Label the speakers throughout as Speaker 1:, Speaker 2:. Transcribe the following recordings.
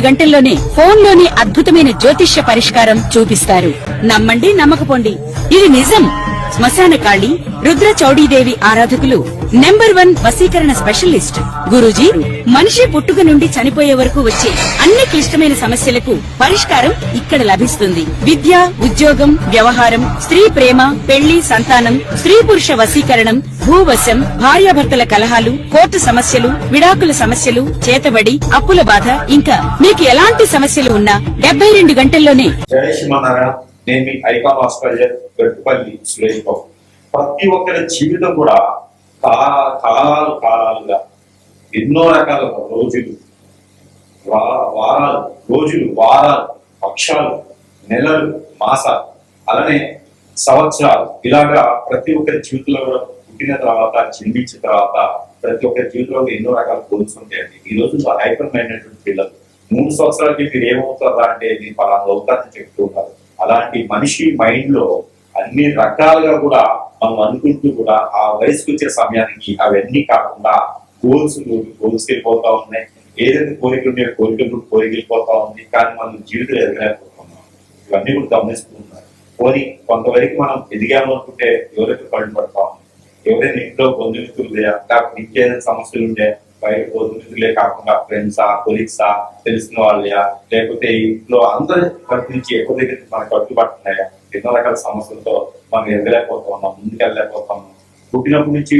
Speaker 1: గంటల్లోనే ఫోన్ లోని అద్భుతమైన జ్యోతిష్య పరిష్కారం చూపిస్తారు. నమ్మండి, నమ్మకపోండి, ఇది నిజం. శ్మశాన కాళి రుద్ర చౌడీదేవి ఆరాధకులు నంబర్ 1 వశీకరణ స్పెషలిస్ట్ గురూజీ. మనిషి పుట్టుక నుండి చనిపోయే వరకు వచ్చే అన్ని క్లిష్టమైన సమస్యలకు పరిష్కారం ఇక్కడ లభిస్తుంది. విద్య, ఉద్యోగం, వ్యవహారం, స్త్రీ ప్రేమ, పెళ్లి, సంతానం, స్త్రీ పురుష వశీకరణం, భూవశం, భార్యాభర్తల కలహాలు, కోర్టు సమస్యలు, విడాకుల సమస్యలు, చేతబడి, అప్పుల బాధ, ఇంకా మీకు ఎలాంటి సమస్యలు ఉన్నా 72 గంటల్లోనే.
Speaker 2: జై శ్రీమన్నారాయణ. నేను మీ ఐకాన్ హాస్పిటల్ గట్టుపల్లి సురేష్ బాబు. ప్రతి ఒక్కరి జీవితం కూడా కాలాలుగా ఎన్నో రకాల రోజులు, వారాలు, పక్షాలు, నెలలు, మాసాలు, అలానే సంవత్సరాలు, ఇలాగా ప్రతి ఒక్కరి జీవితంలో కూడా పుట్టిన తర్వాత, జన్మించిన తర్వాత ప్రతి ఒక్కరి జీవితంలో ఎన్నో రకాల గోల్స్ ఉంటాయండి. ఈ రోజు హైపర్ మైండెడ్ పిల్లలు 3 సంవత్సరాలకి మీరు ఏమవుతారా అంటే మీరు పలానా అవుతారని చెప్తూ ఉన్నారు. అలాంటి మనిషి మైండ్ లో అన్ని రకాలుగా కూడా మనం అనుకుంటూ కూడా ఆ వయసుకు వచ్చే సమయానికి అవన్నీ కాకుండా గోల్స్కి వెళ్ళిపోతా ఉన్నాయి. ఏదైతే కోరికలు ఉన్నాయో కోరికలు వెళ్ళిపోతా ఉంది. కానీ మనం జీవితం ఎదగలేకపోతున్నాం. ఇవన్నీ కూడా గమనిస్తున్నారు. పోనీ కొంతవరకు మనం ఎదిగాము అనుకుంటే ఎవరైతే పళ్ళు పడతా ఉంది, ఎవరైనా ఇంట్లో బంధుమిత్రులు లేకపోతే ఇంకేదైనా సమస్యలు ఉండే బయట బంధుమిత్రులే కాకుండా ఫ్రెండ్సా, కొలీగ్సా, తెలిసిన వాళ్ళయా, లేకపోతే ఇంట్లో అందరి వైపు నుంచి ఎక్కువ దగ్గర మనకు కట్టుబడుతున్నాయా, ఎన్నో రకాల సమస్యలతో మనం ఎదగలేకపోతా ఉన్నాం, ముందుకు వెళ్ళలేకపోతా ఉన్నాం. పుట్టినప్పటి నుంచి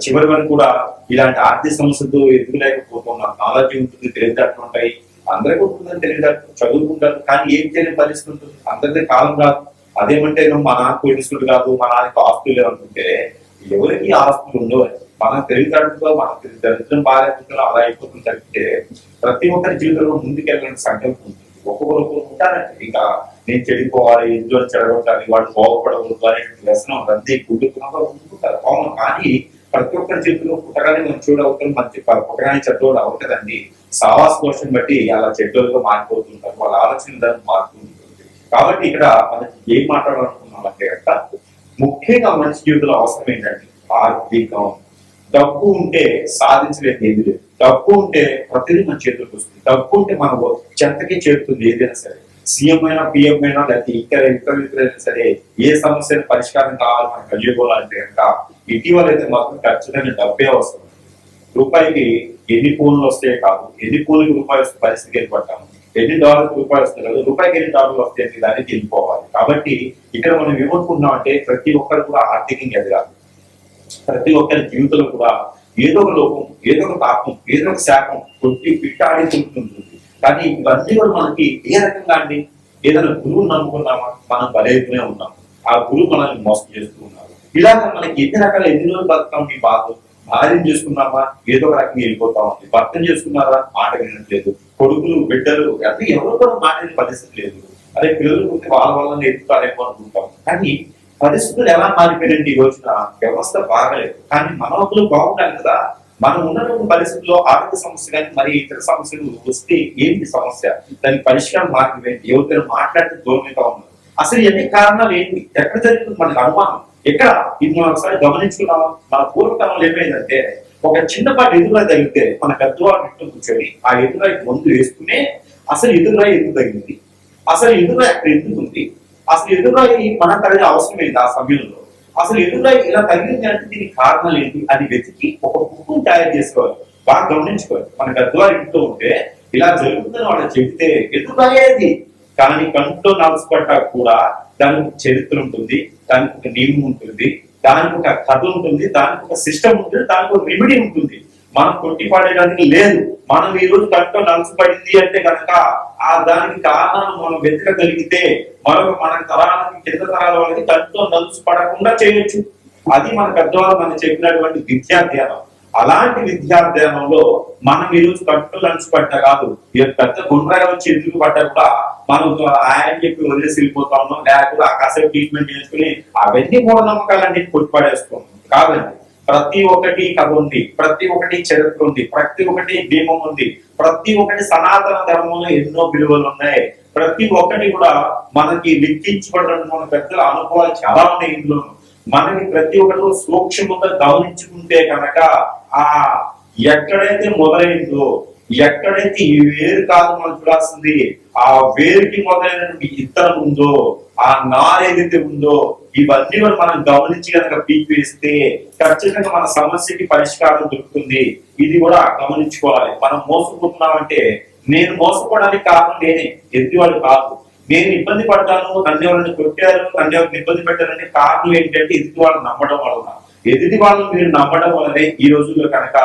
Speaker 2: చివరి వరకు కూడా ఇలాంటి ఆర్థిక సమస్యలతో ఎదుగులేకపోతున్నాం. నాలెడ్జ్ ఉంటుంది, తెలివితేటలు ఉంటాయి, అందరికీ ఉంటుందని తెలివితేటలు, చదువుకుంటారు, కానీ ఏం తెలియని పరిస్థితి ఉంటుంది. అందరికీ కాలం రాదు. అదేమంటే మా నాన్న కోటీశ్వరుడు కాదు, మా నాన్నకి ఆస్తులు లేవనుకుంటే ఎవరికి ఆస్తులు ఉండవు. మన తెలివితేటలతో మన దరిద్రం బాధ్యతలు అలా అయిపోతుంది తప్పితే ప్రతి ఒక్కరి జీవితంలో ముందుకెళ్ళాలని సంకల్పం ఉంటుంది. ఒక్కొక్కరు ఉంటారంటే ఇంకా నేను చెడిపోవాలి, ఇంట్లో చెడగొట్టాలి, వాళ్ళు బాగుపడకూడదు అనే వ్యసనం రద్దీ కుటుంబంలో ఉంటుంటారు. అవును, కానీ ప్రతి ఒక్కరి జీవితంలో పుట్టగానే మనం చూడవుతాం, మంచి పుట్టగానే చెడ్డోడు అవుతుందండి. సావాస కోశం బట్టి అలా చెడ్డోలుగా మారిపోతుంటారు, వాళ్ళ ఆలోచన దాన్ని మారుతుంటుంది. కాబట్టి ఇక్కడ మనం ఏం మాట్లాడాలనుకున్నామంటే కనుక ముఖ్యంగా మనిషి జీవితంలో అవసరం ఏంటంటే ఆర్థికం. డబ్బు ఉంటే సాధించలేదు ఏది లేదు. డబ్బు ఉంటే ప్రతిదీ మన చేతులకు వస్తుంది. డబ్బు ఉంటే మన చెంతకి చేరుతుంది ఏదైనా సరే. సీఎం అయినా, పిఎం అయినా, లేకపోతే ఇతర సరే ఏ సమస్యను పరిష్కారం కావాలి మనం కలిగిపోవాలంటే కనుక ఇటీవల అయితే మాత్రం ఖచ్చితంగా డబ్బే అవసరం. రూపాయికి ఎన్ని ఫోన్లు వస్తాయో కాదు, ఎన్ని ఫోన్లకి రూపాయి వస్తే పరిస్థితికి వెళ్ళిపడ్డాము, ఎన్ని డాలర్కి రూపాయలు వస్తాయి కదా, రూపాయికి ఎన్ని డాలర్లు వస్తాయి దానికి వెళ్ళిపోవాలి. కాబట్టి ఇక్కడ మనం ఏమనుకున్నాం అంటే ప్రతి ఒక్కరు కూడా ఆర్థికంగా ఎదగాలి. ప్రతి ఒక్కరి జీవితంలో కూడా ఏదో ఒక లోపం, ఏదో ఒక పాపం, ఏదో ఒక శాపం కొట్టి పిట్టాడి ఉంటుంది. కానీ ఇవన్నీ కూడా మనకి ఏ రకంగా అండి, ఏదైనా గురువుని నమ్ముకున్నామా మనం బలైతూనే ఉన్నాం, ఆ గురువు మనల్ని మోసం చేస్తూ ఉన్నారు. ఇలాగ మనకి ఎన్ని రోజులు బతుకుతాం ఈ బాధ. భార్యను చేసుకున్నామా ఏదో ఒక రకంగా వెళ్ళిపోతా ఉంది, భర్తను చేసుకున్నారా మాట వినట్లేదు, కొడుకులు, బిడ్డలు అంటే ఎవరు కూడా మాట వినే పరిస్థితి లేదు. అదే పిల్లలు ఉంటే వాళ్ళ ఎదుగుతారేమో అనుకుంటాం. కానీ పరిస్థితులు ఎలా మారిపోయినండి ఈ రోజున వ్యవస్థ బాగలేదు. కానీ మనవకులు బాగుండాలి కదా. మనం ఉన్నటువంటి పరిస్థితుల్లో ఆర్థిక సమస్య కానీ మరి ఇతర సమస్యలు వస్తే ఏంటి సమస్య, దానికి పరిష్కారం మార్గం ఏంటి, ఎవరికైనా మాట్లాడితే దూరంగా ఉన్నారు. అసలు ఎన్ని కారణాలు ఏంటి, ఎక్కడ జరుగుతుంది మనకు అనుమానం ఎక్కడ. ఇది మనం ఒకసారి గమనించుకున్నాం. మన పూర్వకాలంలో ఏమైందంటే ఒక చిన్నపాటి ఎదురురాయి తగిలితే మన పెద్దవాళ్ళు ఇంట్లో కూర్చొని ఆ ఎదురురాయి ముందు వేసుకునే అసలు ఎదురురాయి ఎందుకు తగిలింది, అసలు ఎదురురాయి అక్కడ ఎందుకు ఉంది, అసలు ఎదురురాయి మనం తగిన అవసరం ఏంటి ఆ సమయంలో, అసలు ఎదురురాయి ఇలా తగిలింది అంటే దీనికి కారణాలు ఏంటి అది వెతికి ఒక బుక్ తయారు చేసుకోవాలి. బాగా గమనించుకోవాలి. మన పెద్దవారి ఇంట్లో ఉంటే ఇలా జరుగుతుందని వాళ్ళు చెబితే ఎదురురాయేది, కానీ కంట్లో నలసపడ్డా కూడా దానికి ఒక చరిత్ర ఉంటుంది, దానికి ఒక నియమం ఉంటుంది, దానికి ఒక కథ ఉంటుంది, దానికి ఒక సిస్టమ్ ఉంటుంది, దానికి ఒక రెమెడీ ఉంటుంది. మనం కొట్టిపడేదానికి లేదు. మనం ఈ రోజు కంట్లో నలసపడింది అంటే కనుక ఆ దానికి కారణాలు మనం వెతకగలిగితే మన తరాలకి కింద తరాల వాళ్ళకి కంట్లో నలుసు పడకుండా చేయొచ్చు. అది మన పెద్దవాళ్ళు మనం చెప్పినటువంటి విద్యాధ్యానం. అలాంటి విద్యాధ్యానంలో మనం ఈ రోజు కంట్లో నలుసు పడ్డా కాదు, పెద్ద గుండ్రగా వచ్చి ఎదురు పడ్డా కూడా మనం ఆయన చెప్పి వదిలేసి వెళ్ళిపోతా ఉన్నాం, లేకపోతే ఆ కాసేపు ట్రీట్మెంట్ చేసుకుని అవన్నీ మూఢనమ్మకాలన్నీ కొట్టిపడేస్తాం. కాదండి, ప్రతి ఒక్కటి కథ ఉంది, ప్రతి ఒక్కటి చరిత్ర ఉంది, ప్రతి ఒక్కటి భీమం ఉంది, ప్రతి ఒక్కటి సనాతన ధర్మంలో ఎన్నో విలువలు ఉన్నాయి. ప్రతి ఒక్కటి కూడా మనకి లిఖించబడిన మన పెద్దల అనుభవాలు చాలా ఉన్నాయి ఇందులో. మనకి ప్రతి ఒక్కటి సూక్ష్మంగా గమనించుకుంటే కనుక ఆ ఎక్కడైతే మొదలైందో ఎక్కడైతే ఈ వేరు కాదు మనం చూడాల్సింది, ఆ వేరుకి మొదలైనటువంటి ఇత్తనం ఉందో, ఆ నారు ఏదైతే ఉందో, ఇవన్నీ కూడా మనం గమనించి కనుక పీకివేస్తే ఖచ్చితంగా మన సమస్యకి పరిష్కారం దొరుకుతుంది. ఇది కూడా గమనించుకోవాలి. మనం మోసపోతున్నామంటే నేను మోసపోవడానికి కారణం నేనే, ఎదుటివాడు కాదు. నేను ఇబ్బంది పడ్డాను, నన్ను ఎవరిని కొట్టారు, నన్ను ఎవరిని ఇబ్బంది పెట్టారంటే కారణం ఏంటంటే ఎదుటి వాళ్ళని నమ్మడం వలన. ఎదుటి వాళ్ళని మీరు నమ్మడం వల్లనే ఈ రోజుల్లో కనుక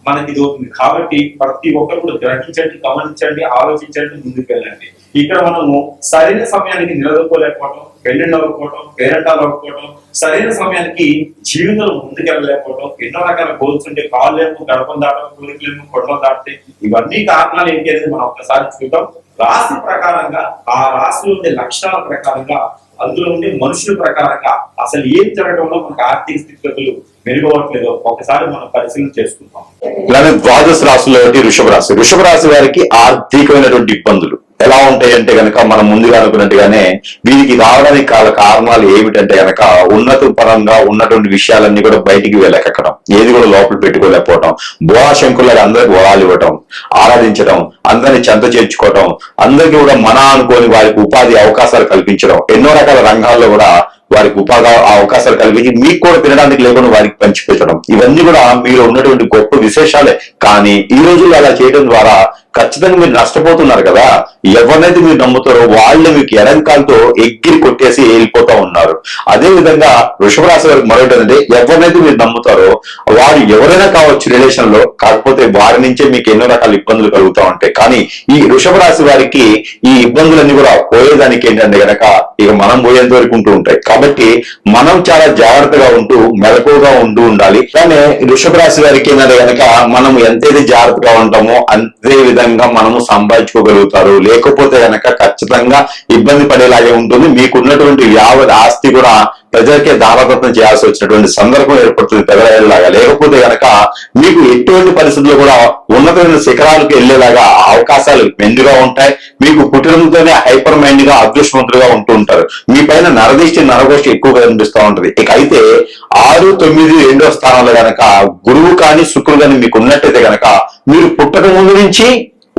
Speaker 2: మనకి ఇది అవుతుంది. కాబట్టి ప్రతి ఒక్కరు కూడా గ్రహించండి, గమనించండి, ఆలోచించండి, ముందుకు వెళ్ళండి. ఇక్కడ మనము సరైన సమయానికి నిలదొక్కోలేకపోవడం, పెళ్లిళ్ళు అవ్వకపోవడం, పేరెంటాలు అవ్వకపోవడం, సరైన సమయానికి జీవితంలో ముందుకు వెళ్ళలేకపోవడం, ఎన్నో రకాల గోల్స్ ఉంటే కాళ్ళేమో గడపం దాటం, కోరికలేమో కొడవలు దాటితే, ఇవన్నీ కారణాలు ఏంటి అనేది మనం ఒక్కసారి చూద్దాం. రాశి ప్రకారంగా, ఆ రాశిలో ఉండే లక్షణాల ప్రకారంగా, అందులో ఉండే మనుషుల ప్రకారంగా అసలు ఏం జరగడంలో మనకు ఆర్థిక స్థితిగతులు మెరుగవట్లేదో ఒకసారి మనం పరిశీలన చేసుకుంటాం.
Speaker 3: ఇలానే ద్వాదశ రాశుల్లో వృషభ రాశి. వృషభ రాశి వారికి ఆర్థికమైనటువంటి ఇబ్బందులు ఎలా ఉంటాయంటే గనక మనం ముందుగా అనుకున్నట్టుగానే వీరికి రావడానికి కారణాలు ఏమిటంటే గనక ఉన్నత పరంగా ఉన్నటువంటి విషయాలన్నీ కూడా బయటికి వెళ్ళకెక్కడం, ఏది కూడా లోపల పెట్టుకోలేకపోవడం, బోళాశంకులకు అందరికి వరాలు ఇవ్వటం, ఆరాధించడం, అందరిని చెంత చేర్చుకోవటం, అందరికీ కూడా మన అనుకోని వారికి ఉపాధి అవకాశాలు కల్పించడం, ఎన్నో రకాల రంగాల్లో కూడా వారికి ఉపాధి అవకాశాలు కల్పించి మీకు కూడా తినడానికి లేకుండా వారికి పంచిపెట్టడం, ఇవన్నీ కూడా మీలో ఉన్నటువంటి గొప్ప విశేషాలే. కానీ ఈ రోజుల్లో అలా చేయడం ద్వారా ఖచ్చితంగా మీరు నష్టపోతున్నారు కదా. ఎవరినైతే మీరు నమ్ముతారో వాళ్ళు మీకు ఎడంకాలతో ఎగ్గిరి కొట్టేసి వెళ్ళిపోతా ఉన్నారు. అదే విధంగా వృషభ రాశి వారికి మరొకటి ఏంటంటే, ఎవరినైతే మీరు నమ్ముతారో వారు ఎవరైనా కావచ్చు రిలేషన్ లో, కాకపోతే వారి నుంచే మీకు ఎన్నో రకాల ఇబ్బందులు కలుగుతూ ఉంటాయి. కానీ ఈ వృషభ రాశి వారికి ఈ ఇబ్బందులన్నీ కూడా పోయేదానికి ఏంటంటే గనక ఇక మనం పోయేంత వరకు ఉంటూ ఉంటాయి. కాబట్టి మనం చాలా జాగ్రత్తగా ఉంటూ మెలకువగా ఉండాలి. కానీ వృషభ రాశి వారికి ఏంటంటే గనక మనం ఎంతైతే జాగ్రత్తగా ఉంటామో అంతే విధంగా మనము సంపాదించుకోగలుగుతారు. లేకపోతే గనక ఖచ్చితంగా ఇబ్బంది పడేలాగే ఉంటుంది. మీకున్నటువంటి యావత్ ఆస్తి కూడా ప్రజలకే దారాదత్తం చేయాల్సి వచ్చినటువంటి సందర్భం ఏర్పడుతుంది పెద్దలాగా. లేకపోతే గనక మీకు ఎటువంటి పరిస్థితుల్లో కూడా ఉన్నతమైన శిఖరాలకు వెళ్లేలాగా అవకాశాలు మెండుగా ఉంటాయి. మీకు పుట్టినంతోనే హైపర్ మైండ్ గా అదృష్టవంతులుగా ఉంటూ ఉంటారు. మీ పైన నరగోష్ఠి ఎక్కువగా కనిపిస్తూ ఉంటది. ఇక అయితే 6, 9, 2వ స్థానాల్లో గనక గురువు కానీ శుక్రుడు కానీ మీకు ఉన్నట్టయితే గనక మీరు పుట్టక ముందు నుంచి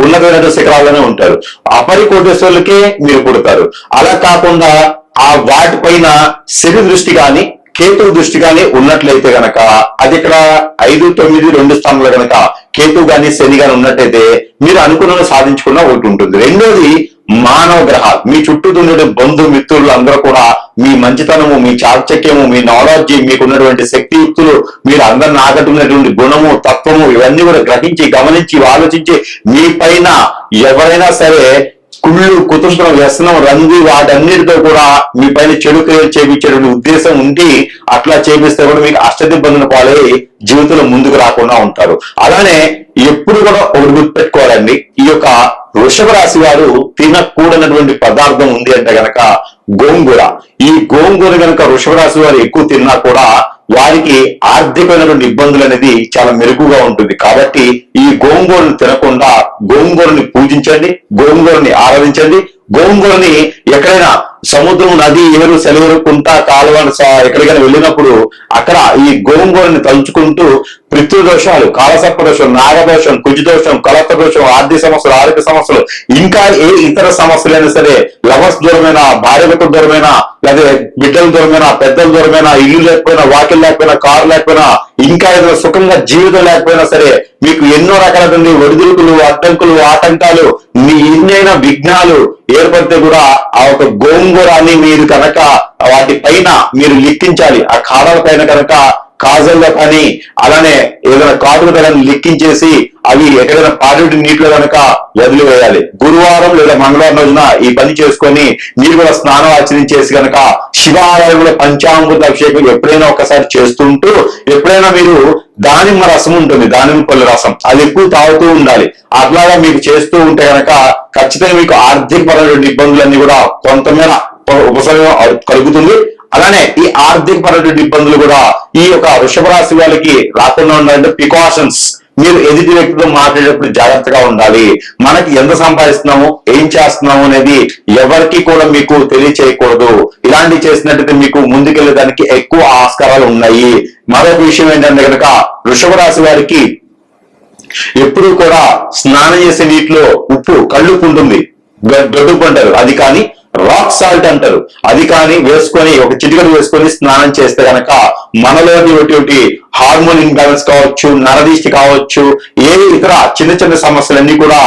Speaker 3: ఉన్నతమైన శిఖరాల్లోనే ఉంటారు. అపరి కోటేశ్వరులకే మీరు పుడతారు. అలా కాకుండా ఆ వాటిపైన శని దృష్టి కానీ కేతువు దృష్టి కానీ ఉన్నట్లయితే గనక అది ఇక్కడ 5, 9, 2 స్థానంలో గనక కేతువు గాని శని గాని ఉన్నట్టయితే మీరు అనుకున్న సాధించుకున్న ఒకటి ఉంటుంది. రెండోది మానవ గ్రహాలు, మీ చుట్టూ ఉండే బంధు మిత్రులు అందరూ కూడా మీ మంచితనము, మీ చాకచక్యము, మీ నాలెడ్జి, మీకున్నటువంటి శక్తియుక్తులు, మీరు అందరిని ఆకట్టుకున్నటువంటి గుణము, తత్వము, ఇవన్నీ కూడా గ్రహించి గమనించి ఆలోచించి మీ పైన ఎవరైనా సరే కుళ్ళు, కుటుంబం, వ్యసనం, రంగు వాటన్నిటితో కూడా మీ పైన చెడు క్రియలు చేయించేటువంటి ఉద్దేశం ఉండి అట్లా చేపిస్తే కూడా మీకు అష్టదిబ్బందులు పాలై జీవితంలో ముందుకు రాకుండా ఉంటారు. అలానే ఎప్పుడు కూడా ఒకటి గుర్తుపెట్టుకోవాలండి, ఈ యొక్క వృషభ రాశి వారు తినకూడనటువంటి పదార్థం ఉంది అంటే గనక గోంగూర. ఈ గోంగూర గనక వృషభ రాశి వారు ఎక్కువ తిన్నా కూడా వారికి ఆర్థికమైనటువంటి ఇబ్బందులు అనేది చాలా మెరుగుగా ఉంటుంది. కాబట్టి ఈ గోంగూరను తినకుండా గోంగూరని పూజించండి, గోంగూరని ఆరాధించండి. గోంగూరని ఎక్కడైనా సముద్రం, నది, ఏరు, సెలవురు, కుంట, కాలువ ఎక్కడికైనా వెళ్ళినప్పుడు అక్కడ ఈ గోంగూరని తలుచుకుంటూ పితృదోషాలు, కాలసర్ప దోషం, నాగదోషం, కుజదోషం, కలత్త దోషం, ఆర్థిక సమస్యలు, ఆరోగ్య సమస్యలు, ఇంకా ఏ ఇతర సమస్యలైనా సరే, లవర్స్ దూరమైన, భార్యకు దూరమైన, లేదా బిడ్డల దూరమైన, పెద్దల దూరమైన, ఇల్లు లేకపోయినా, వాకిల్ లేకపోయినా, కారు లేకపోయినా, ఇంకా ఏదైనా సుఖంగా జీవితం లేకపోయినా సరే, మీకు ఎన్నో రకాల ఒడిదుడుకులు, అడ్డంకులు, ఆటంకాలు, మీ ఎన్నైనా విఘ్నాలు ఏర్పడితే కూడా ఆ ఒక గోంగూరాన్ని మీరు కనుక వాటి పైన మీరు లిక్కించాలి. ఆ కాలాల పైన కనుక కాజల్లో కానీ అలానే ఏదైనా కాటుక కానీ లిక్కించేసి అవి ఎక్కడైనా పాడేటి నీటిలో కనుక వదిలివేయాలి. గురువారం లేదా మంగళవారం రోజున ఈ పని చేసుకొని మీరు కూడా స్నానం ఆచరించేసి కనుక శివాలయంలో పంచామృత అభిషేకం ఎప్పుడైనా ఒకసారి చేస్తుంటూ, ఎప్పుడైనా మీరు దానిమ్మ రసం ఉంటుంది, దానిమ్మ పళ్ళు రసం, అది ఎక్కువ తాగుతూ ఉండాలి. అట్లాగా మీకు చేస్తూ ఉంటే కనుక ఖచ్చితంగా మీకు ఆర్థికపరమైన ఇబ్బందులన్నీ కూడా కొంతమేర ఉపశమనం కలుగుతుంది. అలానే ఈ ఆర్థిక పరమైన ఇబ్బందులు కూడా ఈ యొక్క వృషభ రాశి వాళ్ళకి రాకుండా ఉండాలంటే ప్రికాషన్స్, మీరు ఎదుటి వ్యక్తితో మాట్లాడేటప్పుడు జాగ్రత్తగా ఉండాలి. మనకి ఎంత సంపాదిస్తున్నాము, ఏం చేస్తున్నాము అనేది ఎవరికి కూడా మీకు తెలియచేయకూడదు. ఇలాంటివి చేసినట్టయితే మీకు ముందుకెళ్ళడానికి ఎక్కువ ఆస్కారాలు ఉన్నాయి. మరొక విషయం ఏంటంటే కనుక వృషభ రాశి వారికి ఎప్పుడు కూడా స్నానం చేసే నీటిలో ఉప్పు కళ్ళుప్పు ఉంటుంది, గడ్డుప్పు అంటారు, అది కానీ రాక్ సాల్ట్ అంటారు, అది కానీ వేసుకొని ఒక చిటికెడు వేసుకొని స్నానం చేస్తే గనక మనలోని ఒకటి హార్మోన్ ఇంబ్యాలెన్స్ కావచ్చు, నరదీష్టి కావచ్చు, ఏ ఇతర చిన్న చిన్న సమస్యలన్నీ కూడా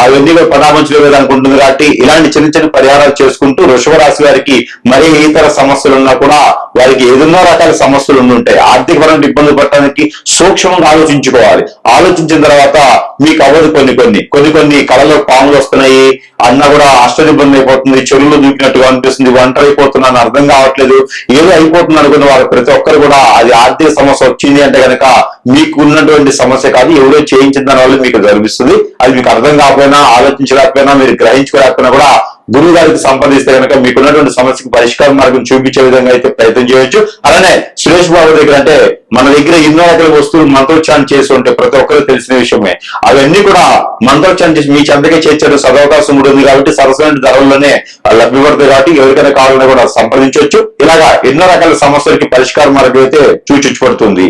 Speaker 3: అవన్నీ కూడా పరామర్శలేదు అనుకుంటుంది. కాబట్టి ఇలాంటి చిన్న చిన్న పరిహారాలు చేసుకుంటూ వృషభ రాశి వారికి మరి ఇతర సమస్యలు ఉన్నా కూడా వారికి ఏదైనా రకాల సమస్యలు ఉండుంటాయి. ఆర్థికపరమైన ఇబ్బందులు పడటానికి సూక్ష్మంగా ఆలోచించుకోవాలి. ఆలోచించిన తర్వాత మీకు అవ్వదు కొన్ని కళలో పాములు వస్తున్నాయి అన్నా కూడా ఇబ్బంది అయిపోతుంది, చెరువులు దూకినట్టుగా అనిపిస్తుంది, ఒంటరి అయిపోతున్నాను, అర్థం కావట్లేదు, ఏదో అయిపోతుంది అనుకున్న వారు ప్రతి ఒక్కరు కూడా అది ఆర్థిక సమస్య వచ్చింది అంటే కనుక మీకు ఉన్నటువంటి సమస్య కాదు, ఎవరో చేయించిన దాని వల్ల మీకు జరిపిస్తుంది. అది మీకు అర్థం కాకపోయినా, ఆలోచించలేకపోయినా, మీరు గ్రహించుకోలేకపోయినా కూడా గురువు గారికి సంప్రదిస్తే కనుక మీకున్నటువంటి సమస్యకు పరిష్కార మార్గం చూపించే విధంగా అయితే ప్రయత్నం చేయొచ్చు. అలానే సురేష్ బాబు దగ్గర అంటే మన దగ్గర ఎన్నో రకాల వస్తువులు మంత్రోచ్చారణ చేసి ఉంటే ప్రతి ఒక్కరికి తెలిసిన విషయమే. అవన్నీ కూడా మంత్రోచ్చారణ చేసి మీ చెంతకే చేర్చడం సదవకాశం ఉంటుంది. కాబట్టి సరసమైన ధరల్లోనే లభ్యపడతాయి. కాబట్టి ఎవరికైనా కావాలన్నా కూడా సంప్రదించవచ్చు. ఇలాగా ఎన్నో రకాల సమస్యలకి పరిష్కార మార్గం అయితే చూపించబడుతుంది.